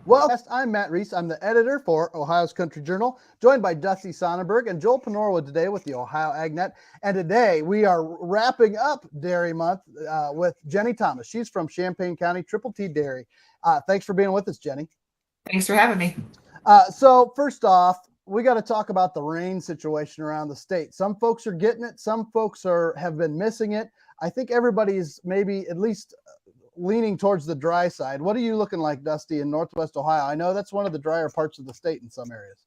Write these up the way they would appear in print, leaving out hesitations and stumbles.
Well, I'm Matt Reese. I'm the editor for Ohio's Country Journal, joined by Dusty Sonnenberg and Joel Penhorwood today with the Ohio AgNet. And today we are wrapping up Dairy Month with Jenny Thomas. She's from Champaign County, Triple T Dairy. Thanks for being with us, Jenny. Thanks for having me. So first off, we got to talk about the rain situation around the state. Some folks are getting it. Some folks have been missing it. I think everybody's maybe at least leaning towards the dry side. What are you looking like, Dusty, in Northwest Ohio? I know that's one of the drier parts of the state in some areas.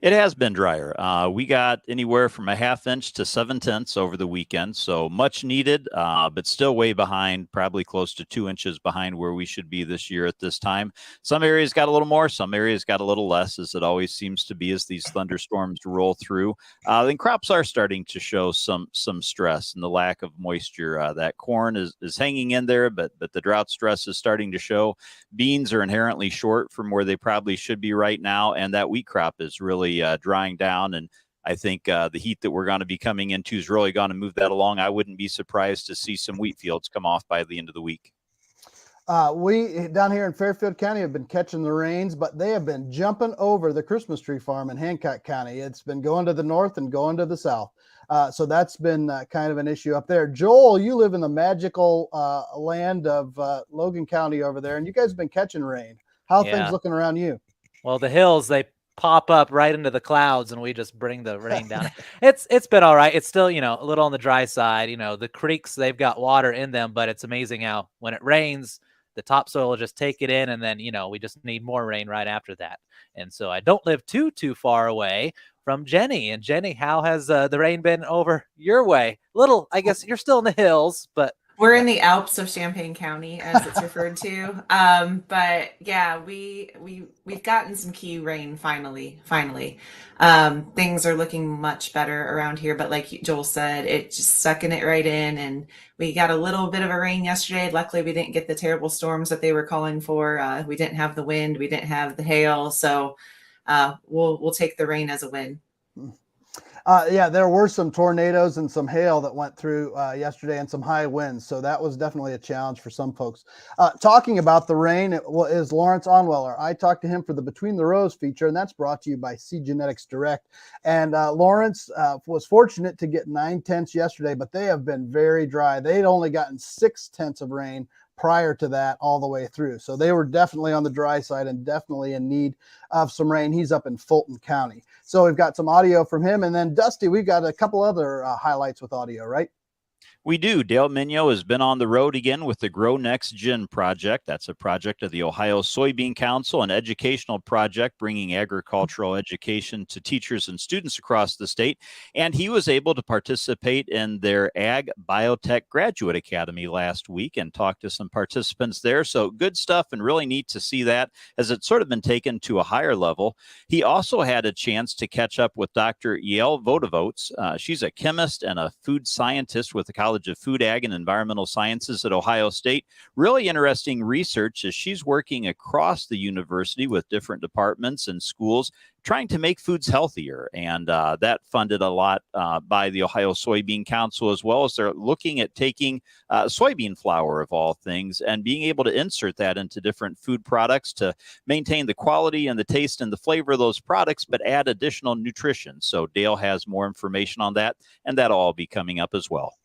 It has been drier. We got anywhere from a half inch to 7/10 over the weekend, so much needed, but still way behind, probably close to 2 inches behind where we should be this year at this time. Some areas got a little more, some areas got a little less, as it always seems to be as these thunderstorms roll through. Then crops are starting to show some stress and the lack of moisture. That corn is hanging in there, but the drought stress is starting to show. Beans are inherently short from where they probably should be right now, and that wheat crop is really drying down, and I think the heat that we're going to be coming into is really going to move that along. I wouldn't be surprised to see some wheat fields come off by the end of the week. We down here in Fairfield County have been catching the rains, but they have been jumping over the Christmas tree farm in Hancock County. It's been going to the north and going to the south. So that's been kind of an issue up there. Joel, you live in the magical land of Logan County over there, and you guys have been catching rain. How are things looking around you? Well, the hills, they pop up right into the clouds and we just bring the rain down. It's been all right. It's still, a little on the dry side. The creeks, they've got water in them, but it's amazing how when it rains, the topsoil will just take it in, and then, we just need more rain right after that. And so I don't live too far away from Jenny. And Jenny, how has the rain been over your way? Little, I guess you're still in the hills, but we're in the Alps of Champaign County, as it's referred to. But yeah, we've gotten some key rain finally. Things are looking much better around here, but like Joel said, it's just sucking it right in. And we got a little bit of a rain yesterday. Luckily, we didn't get the terrible storms that they were calling for. We didn't have the wind, we didn't have the hail, so we'll take the rain as a win. Yeah, there were some tornadoes and some hail that went through yesterday and some high winds. So that was definitely a challenge for some folks. Talking about the rain is Lawrence Onweller. I talked to him for the Between the Rows feature, and that's brought to you by Seed Genetics Direct. And Lawrence was fortunate to get 9/10 yesterday, but they have been very dry. They'd only gotten 6/10 of rain prior to that all the way through. So they were definitely on the dry side and definitely in need of some rain. He's up in Fulton County. So we've got some audio from him. And then Dusty, we've got a couple other highlights with audio, right? We do. Dale Minyo has been on the road again with the Grow Next Gen project. That's a project of the Ohio Soybean Council, an educational project bringing agricultural education to teachers and students across the state. And he was able to participate in their Ag Biotech Graduate Academy last week and talk to some participants there. So good stuff, and really neat to see that as it's sort of been taken to a higher level. He also had a chance to catch up with Dr. Yael Vodovots. She's a chemist and a food scientist with the College of Food, Ag, and Environmental Sciences at Ohio State. Really interesting research as she's working across the university with different departments and schools trying to make foods healthier. And that funded a lot by the Ohio Soybean Council, as well as they're looking at taking soybean flour, of all things, and being able to insert that into different food products to maintain the quality and the taste and the flavor of those products, but add additional nutrition. So Dale has more information on that, and that'll all be coming up as well.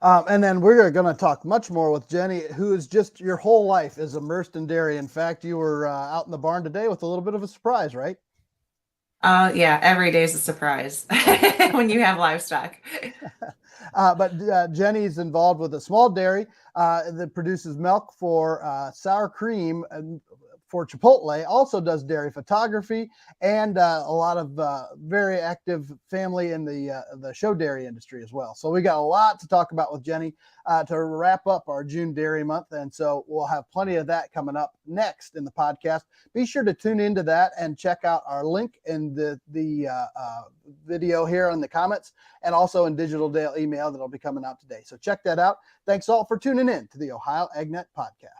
And then we're going to talk much more with Jenny, who is just your whole life is immersed in dairy. In fact, you were out in the barn today with a little bit of a surprise, right? Yeah, every day is a surprise when you have livestock. But Jenny's involved with a small dairy that produces milk for sour cream and for Chipotle, also does dairy photography, and a lot of very active family in the show dairy industry as well. So we got a lot to talk about with Jenny to wrap up our June Dairy Month. And so we'll have plenty of that coming up next in the podcast. Be sure to tune into that and check out our link in the video here in the comments, and also in Digital Dale email that'll be coming out today. So check that out. Thanks all for tuning in to the Ohio AgNet podcast.